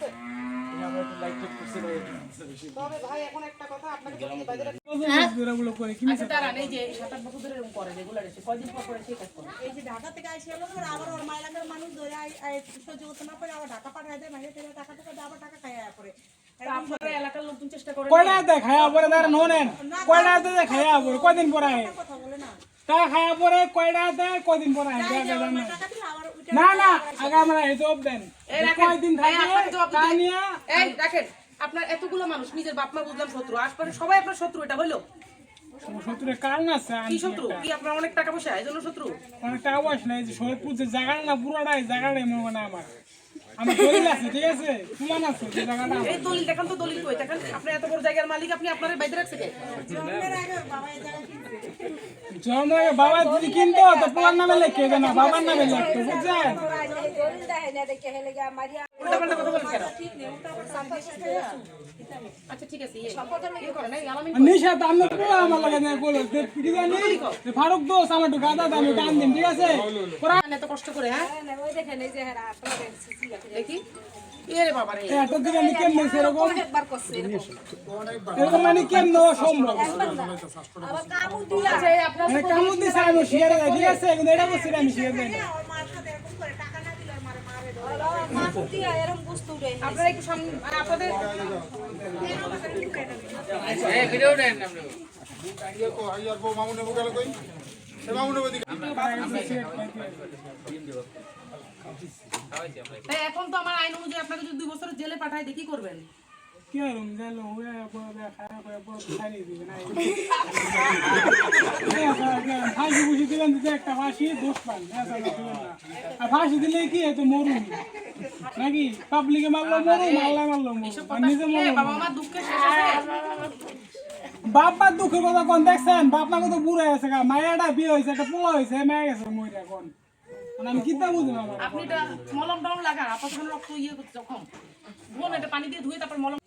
আছে তবে ভাই এখন একটা কথা আপনাকে বলি বাইরে আচ্ছা তারা নেই যে 7-8 বছর ধরে এরকম করে রেগুলার এসে কয়দিন পর পর সেই কাজ করে এই যে ঢাকা থেকে আসে হলো আবার ওর মাইলাকার মানুষ ধরে সহ্য করতে না পারে আবার ঢাকা পাঠায় দেয় মাইলে থেকে টাকা টাকা আবার টাকা খায় পরে আপনারা এলাকার লোকজন চেষ্টা করে কয়টা দে খায়া পরে তার নোনেন কয়টা দে খায়া পরে কয়দিন পরে কথা বলে না তা খায়া পরে কয়টা দে কয়দিন পরে টাকা দিলে আবার না না আগে আমরা এই জবাব দেন কয়দিন থাকে কানিয়া এই দেখেন আপনার এতগুলো মানুষ নিজের বাপ মা বুঝলাম শত্রু আশপাশে সবাই আপনার শত্রু এটা হলো শত্রুর কারণ আছে কি শত্রু কি আপনার অনেক টাকা পয়সা এজন্য শত্রু অনেক টাকা পয়সা নাই যে শরীরপুর যে জায়গাটা না পুরোটাই জায়গাটাই মনে হয় না আমার আমার দলিল আছে ঠিক আছে প্রমাণ আছে যে জায়গাটা এই দলিল দেখান তো দলিল কই দেখেন আপনি এত বড় জায়গার মালিক আপনি আপনার বাইরে রাখছে কে জন্মের আগে বাবা এই জায়গা কিনছে জন্মের বাবা যদি কিনতো তো পোলার নামে লিখে দেন বাবার নামে লিখতো বুঝছেন উল্টা পাল্টা কথা বলেন কেন ঠিক নেই ওটা আবার সামনে সাথে আচ্ছা ঠিক আছে ইয়ে করেন এই আলামিন নিশা তো আমি পুরো আমার লাগে না বলো কি জানি ফারুক দোস আমার একটু গাদা দামি টান দিন ঠিক আছে কোরআন এত কষ্ট করে হ্যাঁ ওই দেখেন এই যে হ্যাঁ আপনারা সিসি দেখি এরে বাবা রে এত দিকে আমি কেমনে সেরকম একবার করছে এরকম মানে কেমনে সম্ভব আবার কামু দিয়া আচ্ছা এই আপনার মানে কামু দিছে আমি শিয়ারে দেই ঠিক আছে কিন্তু এটা বলছি আমি শিয়ারে দেই না ওর মার সাথে এরকম করে টাকা না দিলে মারে মারে ধরে কামু দিয়া এরকম বুঝতে উঠে আপনারা একটু সামনে আপনাদের এই ভিডিও দেন আপনি তাই এখন তো আমার আইন অনুযায়ী আপনাকে যদি 2 বছরের জেলে পাঠায় দেখি করবেন কি রুম জানো ওয়া বড় খারাপ করে বড় খালি দিবে না ফাঁসি বুঝি দিলেন দিতে একটা ফাঁসি দোষ পান আর ফাঁসি দিলে কি এত মরুন নাকি পাবলিকে মারলো মরুন আল্লাহ মারলো নিজে মরুন বাবা আমার দুঃখে শেষ আছে বাপমার দুঃখের কথা কোন দেখছেন বাপমা কত বুড়ে আছে গা মায়াটা বিয়ে হয়েছে একটা পোলা হয়েছে মেয়ে গেছে মইরা কোন আমি কিতা বুঝলাম আপনি এটা মলম টলম লাগান আপনার যখন রক্ত ইয়ে করতে যখন বোন এটা পানি দিয়ে ধুয়ে তারপর মলম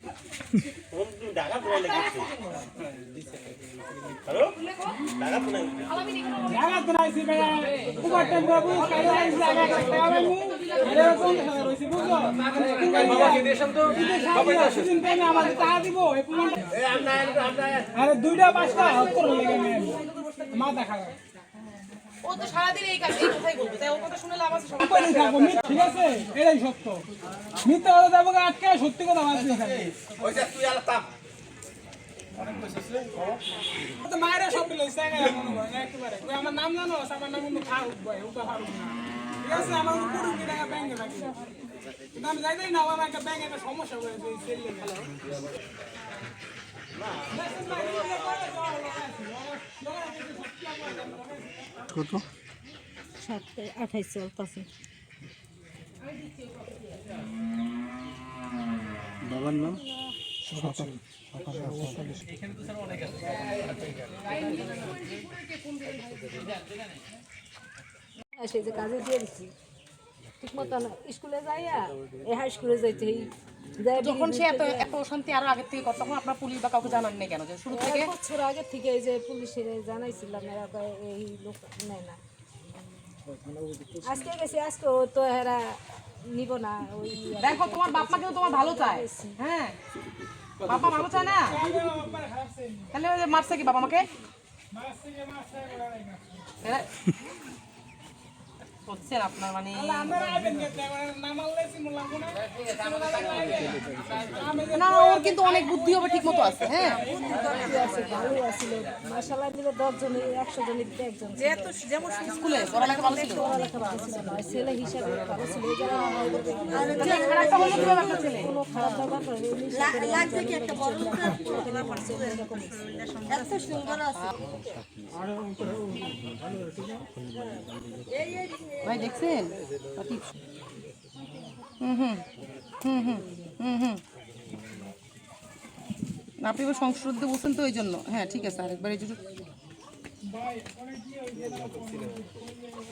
জায়গা তো নাইছি ভাই কুমার টেম্পো বুঝ কালো আইছে জায়গা খাওয়াবে মু আরে কোন কথা রইছে বুঝছো বাবা কি দেশন তো সবাই দিন টাইমে আমাদের টাকা দিব এই প্রমাণ এই আমরা আরে দুইটা পাঁচটা হাত করে লেগে নেন মাথা খারাপ ও তো সারাদিন এই কথাই বলবে তাই ওর কথা শুনে লাভ আছে সব কোন থাকো ঠিক আছে এটাই সত্য মিথ্যা কথা দেবো আটকে সত্যি কথা বাঁচবে এখানে ওই যে তুই আর তাপ তো মায়েরা সব লইছে মনে হয় না একেবারে ওই আমার নাম জানো আমার নাম কিন্তু ফারুক ভাই ওটা ফারুক না ঠিক আছে আমার পুরো টাকা ব্যাংকে রাখি কিন্তু আমি যাইতেই না আমার একটা ব্যাংকে একটা সমস্যা হয়েছে এই সেল লেগে কত 28 চলতেছে বাবার নাম সেই যে কাজে দিয়ে দিচ্ছি ঠিক মতো স্কুলে যাইয়া এই হাই স্কুলে যাইতে যখন সে এত এত অশান্তি আরো আগে থেকে তখন আপনার পুলিশ বা কাউকে জানান নাই কেন যে শুরু থেকে বছর আগে থেকে এই যে পুলিশে জানাইছিলাম এরা এই লোক নেয় না আজকে গেছি আজকে তো এরা নিব না ওই দেখো তোমার বাপ মা কিন্তু তোমার ভালো চায় হ্যাঁ বাবা ভালো চায় না তাহলে ওই যে মারছে কি বাবা মাকে করছেন আপনার মানে না ওর কিন্তু অনেক বুদ্ধি হবে ঠিক মতো আছে হ্যাঁ ভালো আছিল মাশাআল্লাহ মিলে 10 জন 100 জনের একজন যেহেতু যেমন স্কুলে পড়ালেখা ভালো ছিল পড়ালেখা ভালো ছিল না ছেলে হিসাবে ভালো ছিল এই খারাপটা হলো কিভাবে আপনার ছেলে কোনো খারাপ ব্যবহার করে লাগছে কি একটা বড় লোক এত সুন্দর আছে ভাই দেখছেন আপনি এবার সংশোধন বলছেন তো ওই জন্য হ্যাঁ ঠিক আছে আরেকবার এই জন্য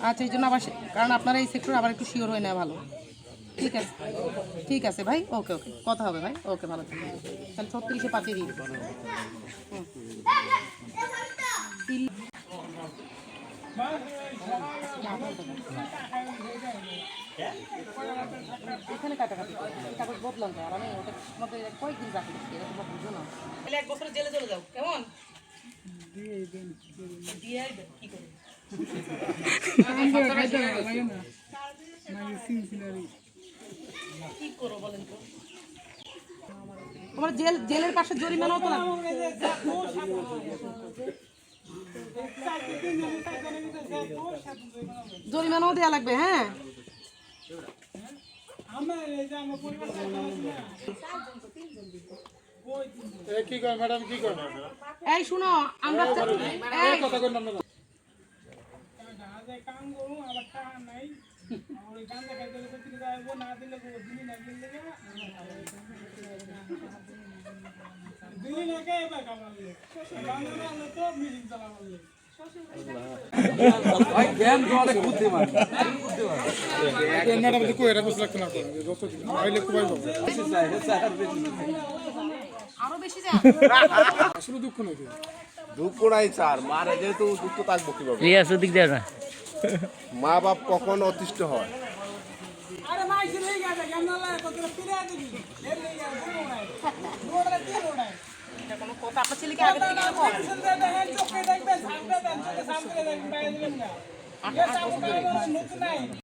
আচ্ছা এই জন্য আবার কারণ আপনারা এই সেক্টর আবার একটু শিওর হয়ে নেওয়া ভালো ঠিক আছে ভাই ওকে ওকে কথা হবে ভাই ওকে ভালো থাকবেন তাহলে 36-এ 5-এ দিন এখানে কাটাকাটি কাগজ বদলাম তো আর আমি ওটা মধ্যে কয়েকদিন রাখি এটা তোমরা বুঝো না তাহলে 1 বছর জেলে চলে যাও কেমন দিয়ে আইবেন কি করে কি করো বলেন তো তোমার জেলের পাশে জরিমানাও তো লাগবে জরিমানাও দেওয়া লাগবে হ্যাঁ কি করেন ম্যাডাম কি করেন এই শুনো আমরা এই কথা কই না কাম করু আবার টাকা নাই ওই গান দেখাই দিলে কত টাকা আইবো না দিলে কো দিন না দিলে দিন না কে বা কামালে বাংলা না তো মিটিং চালাবলে ভাই জ্ঞান জলে বুদ্ধি মান ম্যাডাম কই এটা বুঝ লাগতো না যত দিন আইলে কই পাবো আরো বেশি যা আসলে দুঃখ নয় দুঃখ নাই স্যার মারে যেহেতু দুঃখ থাকবো কিভাবে দিক দেয় না মা বাপ কখন অতিষ্ঠ হয় আরে মাই ছিল এই গাটা কেমন লাগে কত ফিরে দিবি এর নেই আর কোনো নাই দৌড়া দিয়ে দৌড়ায় এটা কোনো কথা আপনার ছেলেকে আগে থেকে কিছু কর দেখেন চোখে দেখবেন সামনে দেন চোখে সামনে দেখবেন বাইরে দিবেন না নতুন নাই